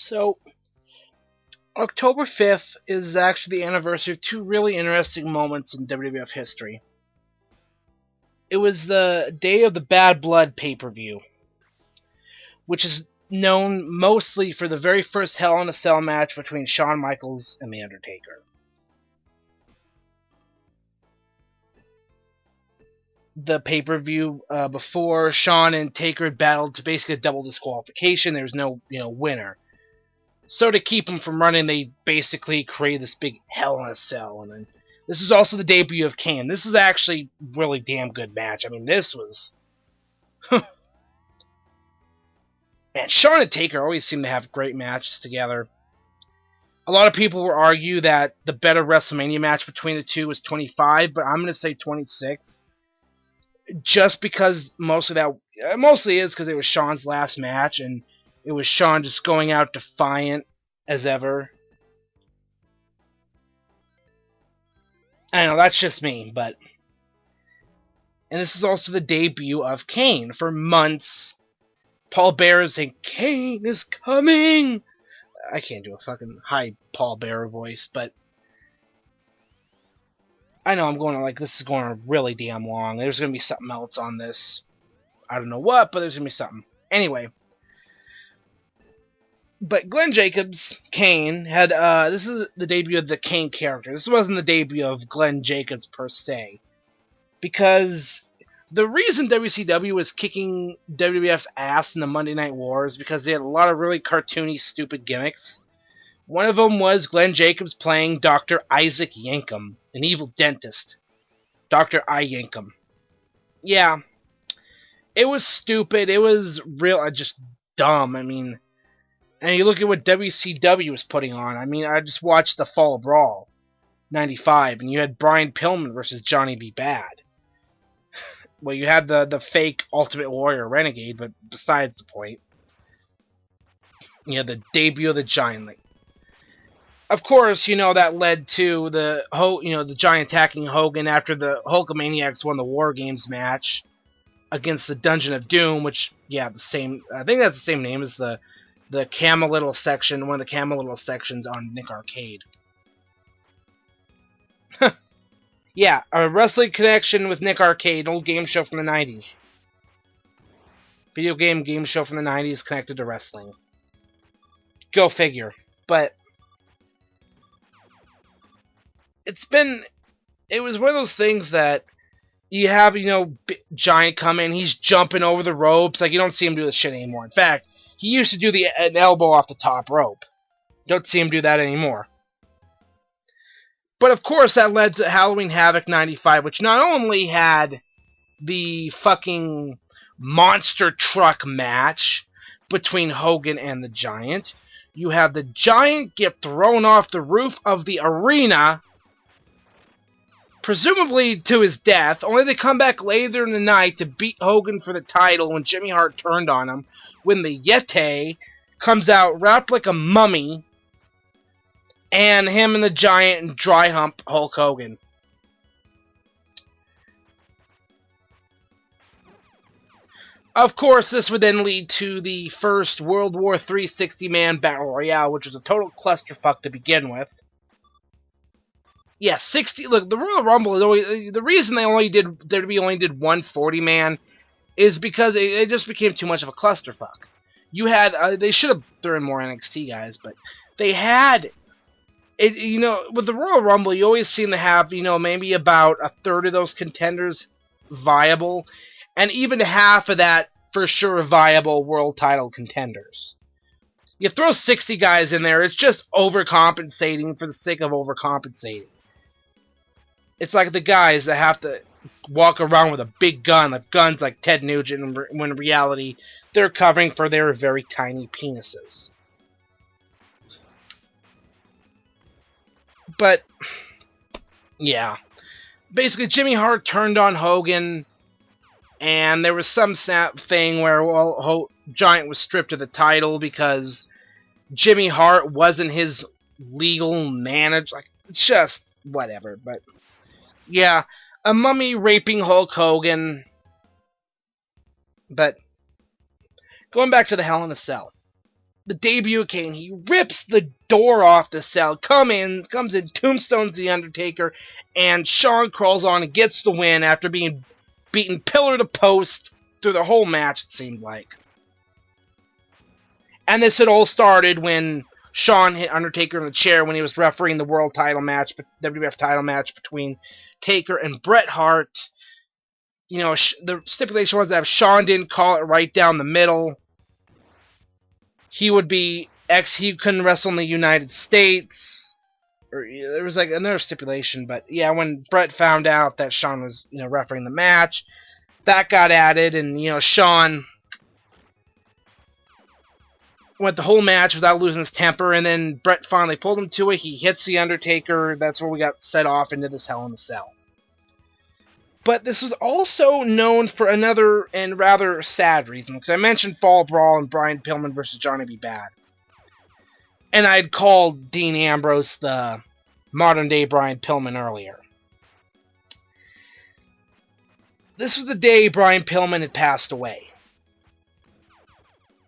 So, October 5th is actually the anniversary of two really interesting moments in WWF history. It was the day of the Bad Blood pay-per-view, which is known mostly for the very first Hell in a Cell match between Shawn Michaels and The Undertaker. The pay-per-view before Shawn and Taker had battled to basically a double disqualification. There was no, winner. So to keep them from running, they basically created this big Hell in a Cell. And then this is also the debut of Kane. This is actually a really damn good match. I mean, this was... Man, Shawn and Taker always seem to have great matches together. A lot of people will argue that the better WrestleMania match between the two was 25, but I'm going to say 26. Just because mostly is because it was Shawn's last match, and it was Shawn just going out defiant as ever. I know, that's just me, but... And this is also the debut of Kane. For months, Paul Bearer is saying, Kane is coming! I can't do a fucking high Paul Bearer voice, but... I know this is going on really damn long. There's going to be something else on this. I don't know what, but there's going to be something. Anyway. But Glenn Jacobs, Kane, had, this is the debut of the Kane character. This wasn't the debut of Glenn Jacobs per se. Because the reason WCW was kicking WWF's ass in the Monday Night Wars because they had a lot of really cartoony, stupid gimmicks. One of them was Glenn Jacobs playing Dr. Isaac Yankem, an evil dentist. Dr. I. Yankem. Yeah. It was stupid. It was just dumb. I mean, and you look at what WCW was putting on. I mean, I just watched the Fall Brawl, 95, and you had Brian Pillman versus Johnny B. Bad. Well, you had the fake Ultimate Warrior Renegade, but besides the point. You had the debut of the Giant League. Of course, that led to the Giant attacking Hogan after the Hulkamaniacs won the War Games match against the Dungeon of Doom, which, I think that's the same name as the Camelotto section, one of the Camelotto sections on Nick Arcade. Yeah, a wrestling connection with Nick Arcade, old game show from the 90s. Video game show from the 90s connected to wrestling. Go figure. But it was one of those things that you have, Giant come in, he's jumping over the ropes, like you don't see him do this shit anymore. In fact, he used to do an elbow off the top rope. Don't see him do that anymore. But of course that led to Halloween Havoc 95, which not only had the fucking monster truck match between Hogan and the Giant, you have the Giant get thrown off the roof of the arena, presumably to his death, only to come back later in the night to beat Hogan for the title when Jimmy Hart turned on him, when the Yeti comes out wrapped like a mummy, and him and the Giant dry hump Hulk Hogan. Of course, this would then lead to the first World War III 60-man Battle Royale, which was a total clusterfuck to begin with. Yeah, 60. Look, the Royal Rumble is always the reason WWE only did one 40-man is because it just became too much of a clusterfuck. You had they should have thrown more NXT guys, but they had it. With the Royal Rumble, you always seem to have maybe about a third of those contenders viable, and even half of that for sure viable world title contenders. You throw 60 guys in there, it's just overcompensating for the sake of overcompensating. It's like the guys that have to walk around with a big gun, like guns like Ted Nugent, when in reality, they're covering for their very tiny penises. But, yeah. Basically, Jimmy Hart turned on Hogan, and there was some thing where, Giant was stripped of the title because Jimmy Hart wasn't his legal manager. Like, it's just whatever, but... Yeah, a mummy raping Hulk Hogan. But going back to the Hell in a Cell. the debut of Kane, he rips the door off the cell, comes in, tombstones the Undertaker, and Shawn crawls on and gets the win after being beaten pillar to post through the whole match, it seemed like. And this had all started when Shawn hit Undertaker in the chair when he was refereeing the world title match, WWF title match between Taker and Bret Hart. You know, the stipulation was that if Shawn didn't call it right down the middle, he couldn't wrestle in the United States. Or there was like another stipulation, but yeah, when Bret found out that Shawn was, refereeing the match, that got added, and Shawn went the whole match without losing his temper, and then Bret finally pulled him to it. He hits the Undertaker. That's where we got set off into this Hell in a Cell. But this was also known for another and rather sad reason, because I mentioned Fall Brawl and Brian Pillman versus Johnny B. Bad. And I'd called Dean Ambrose the modern-day Brian Pillman earlier. This was the day Brian Pillman had passed away.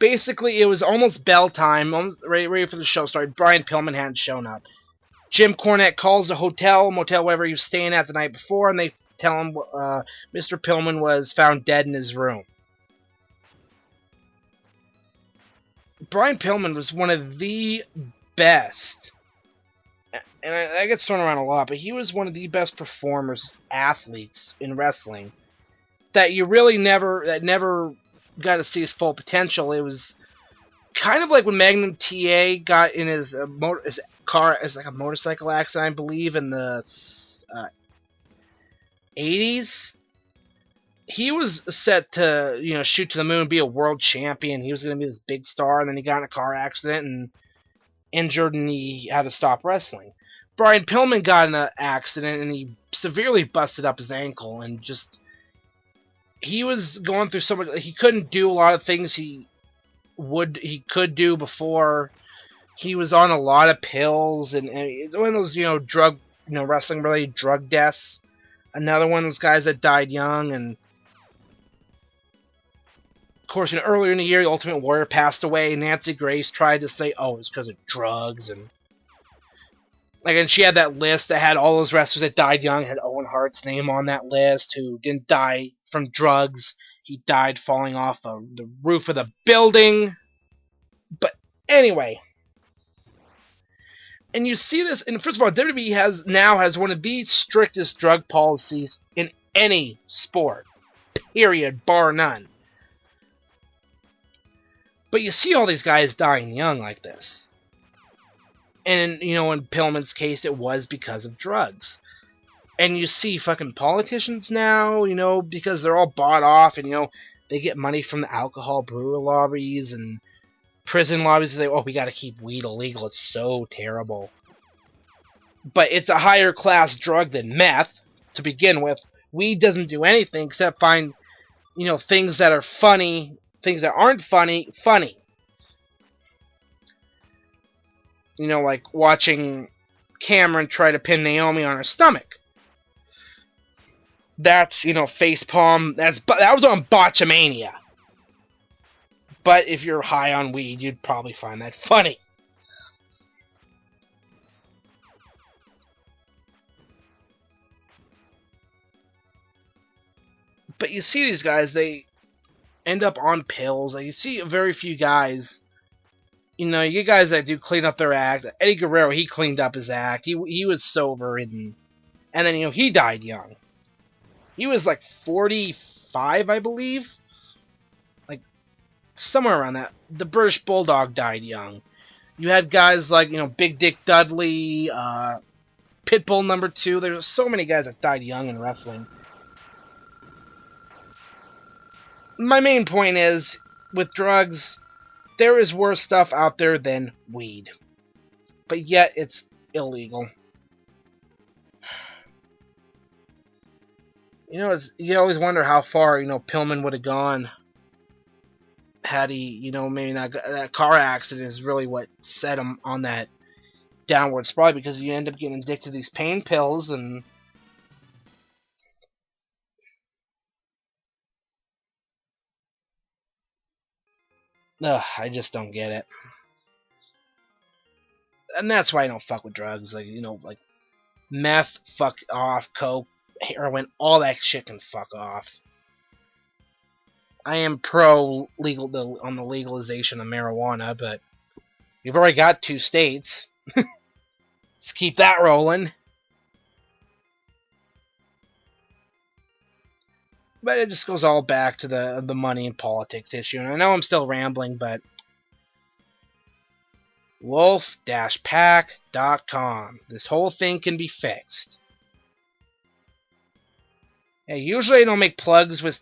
Basically, it was almost bell time, ready for the show started. Brian Pillman hadn't shown up. Jim Cornette calls the motel, wherever he was staying at the night before, and they tell him Mr. Pillman was found dead in his room. Brian Pillman was one of the best, and that gets thrown around a lot, but he was one of the best performers, athletes in wrestling that you really never got to see his full potential. It was kind of like when Magnum TA got in his car as like a motorcycle accident, I believe, in the 80s. He was set to, shoot to the moon, be a world champion. He was going to be this big star, and then he got in a car accident and injured, and he had to stop wrestling. Brian Pillman got in an accident, and he severely busted up his ankle, and he was going through so much. He couldn't do a lot of things he could do before. He was on a lot of pills, and it's one of those, drug, wrestling related drug deaths. Another one of those guys that died young, and of course, earlier in the year, the Ultimate Warrior passed away. Nancy Grace tried to say, "Oh, it's because of drugs," and she had that list that had all those wrestlers that died young. Had Owen Hart's name on that list, who didn't die from drugs. He died falling off the roof of the building. But anyway, and you see this, and first of all, WWE now has one of the strictest drug policies in any sport, period, bar none. But you see all these guys dying young like this. And, in Pillman's case, it was because of drugs. And you see fucking politicians now, because they're all bought off, and, they get money from the alcohol brewer lobbies and prison lobbies. They say, "Oh, we gotta keep weed illegal. It's so terrible." But it's a higher class drug than meth, to begin with. Weed doesn't do anything except find, things that are funny, things that aren't funny, funny. Like watching Cameron try to pin Naomi on her stomach. That's, facepalm. That was on Botchamania. But if you're high on weed, you'd probably find that funny. But you see these guys, they end up on pills. Like, you see very few guys. You get guys that do clean up their act. Eddie Guerrero, he cleaned up his act. He was sober, and then, he died young. He was like 45, I believe. Like, somewhere around that. The British Bulldog died young. You had guys like, Big Dick Dudley, Pitbull number 2. There were so many guys that died young in wrestling. My main point is, with drugs, there is worse stuff out there than weed. But yet, it's illegal. You always wonder how far, Pillman would have gone had he, maybe not that car accident is really what set him on that downward spiral, because you end up getting addicted to these pain pills, and Ugh, I just don't get it. And that's why I don't fuck with drugs. Like, like meth, fuck off, coke, heroin, all that shit can fuck off. I am pro legal on the legalization of marijuana, but you've already got 2 states. Let's keep that rolling. But it just goes all back to the money and politics issue. And I know I'm still rambling, but wolf-pack.com. This whole thing can be fixed. Yeah, usually I don't make plugs with,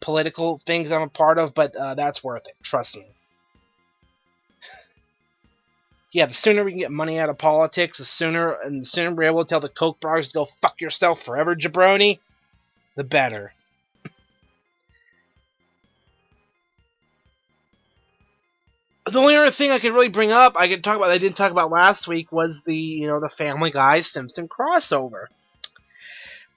political things I'm a part of, but that's worth it. Trust me. Yeah, the sooner we can get money out of politics, the sooner we're able to tell the Koch brothers to go fuck yourself forever, jabroni, the better. The only other thing I could really bring up, I didn't talk about last week, was the Family Guy Simpson crossover.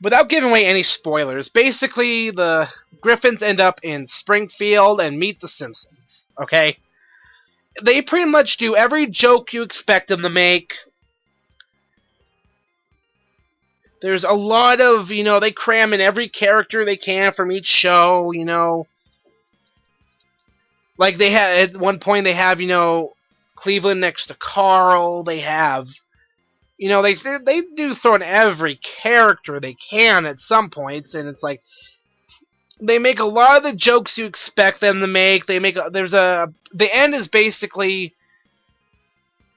Without giving away any spoilers, basically the Griffins end up in Springfield and meet the Simpsons, okay? They pretty much do every joke you expect them to make. There's a lot of, they cram in every character they can from each show, Like they had at one point they have Cleveland next to Carl. They have they do throw in every character they can at some points, and it's like they make a lot of the jokes you expect them to make. The end is basically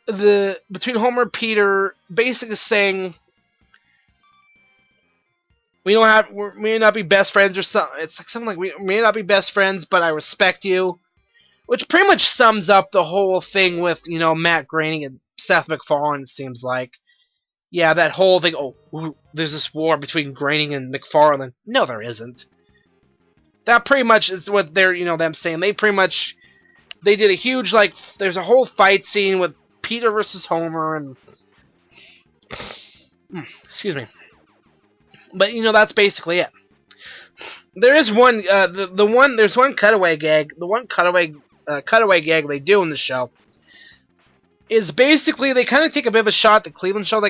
between Homer and Peter basically saying we may not be best friends or something. It's like something like we may not be best friends, but I respect you. Which pretty much sums up the whole thing with, Matt Groening and Seth MacFarlane, it seems like. Yeah, that whole thing, there's this war between Groening and MacFarlane. No, there isn't. That pretty much is what they're, them saying. They did a huge, there's a whole fight scene with Peter versus Homer, and... excuse me. But, that's basically it. There is one, there's one cutaway gag. The one cutaway gag they do in the show is basically they kind of take a bit of a shot at the Cleveland show,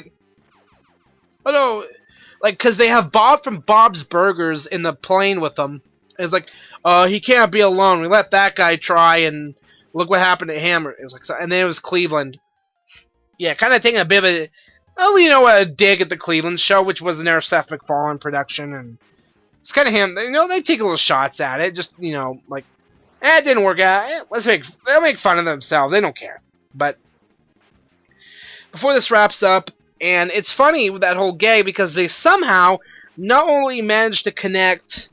because they have Bob from Bob's Burgers in the plane with them. It's like, he can't be alone. We let that guy try, and look what happened to him. It was like, and then it was Cleveland. Yeah, kind of taking a bit of a dig at the Cleveland show, which was an Seth MacFarlane production, and it's kind of him. They take little shots at it, just it didn't work out. They'll make fun of themselves. They don't care. But before this wraps up, and it's funny with that whole gag because they somehow not only managed to connect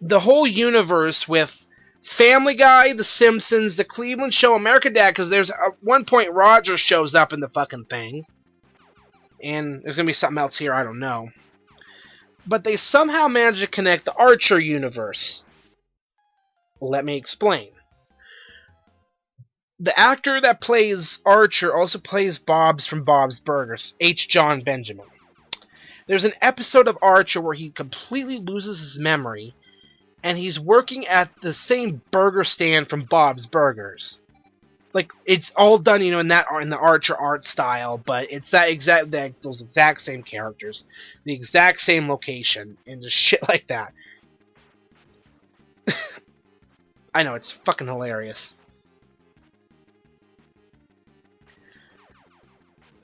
the whole universe with Family Guy, The Simpsons, The Cleveland Show, American Dad, because there's at one point Roger shows up in the fucking thing, and there's gonna be something else here I don't know. But they somehow managed to connect the Archer universe. Let me explain. The actor that plays Archer also plays Bob's from Bob's Burgers, H. John Benjamin. There's an episode of Archer where he completely loses his memory, and he's working at the same burger stand from Bob's Burgers. Like, it's all done, in the Archer art style, but it's those exact same characters, the exact same location, and just shit like that. I know, it's fucking hilarious.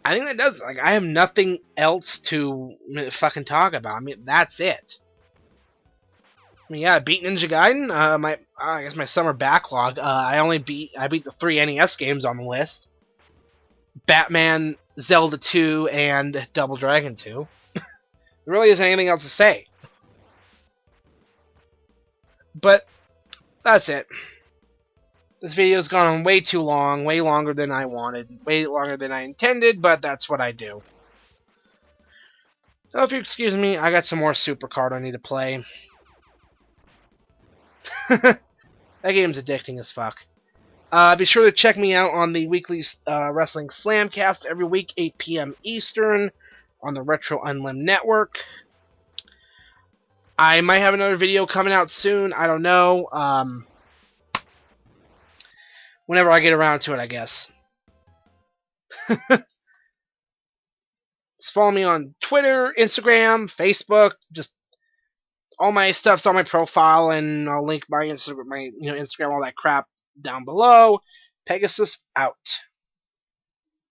I think that does. I have nothing else to fucking talk about. I mean, that's it. I mean, yeah, I beat Ninja Gaiden. I guess my summer backlog. I beat the 3 NES games on the list. Batman, Zelda 2, and Double Dragon 2. There really isn't anything else to say. But that's it. This video's gone on way too long, way longer than I wanted, way longer than I intended, but that's what I do. So if you excuse me, I got some more Supercard I need to play. That game's addicting as fuck. Be sure to check me out on the weekly Wrestling Slamcast every week, 8 p.m. Eastern, on the Retro Unlim Network. I might have another video coming out soon, I don't know. whenever I get around to it, I guess. Just follow me on Twitter, Instagram, Facebook. Just all my stuff's on my profile, and I'll link my Instagram, all that crap down below. Pegasus out.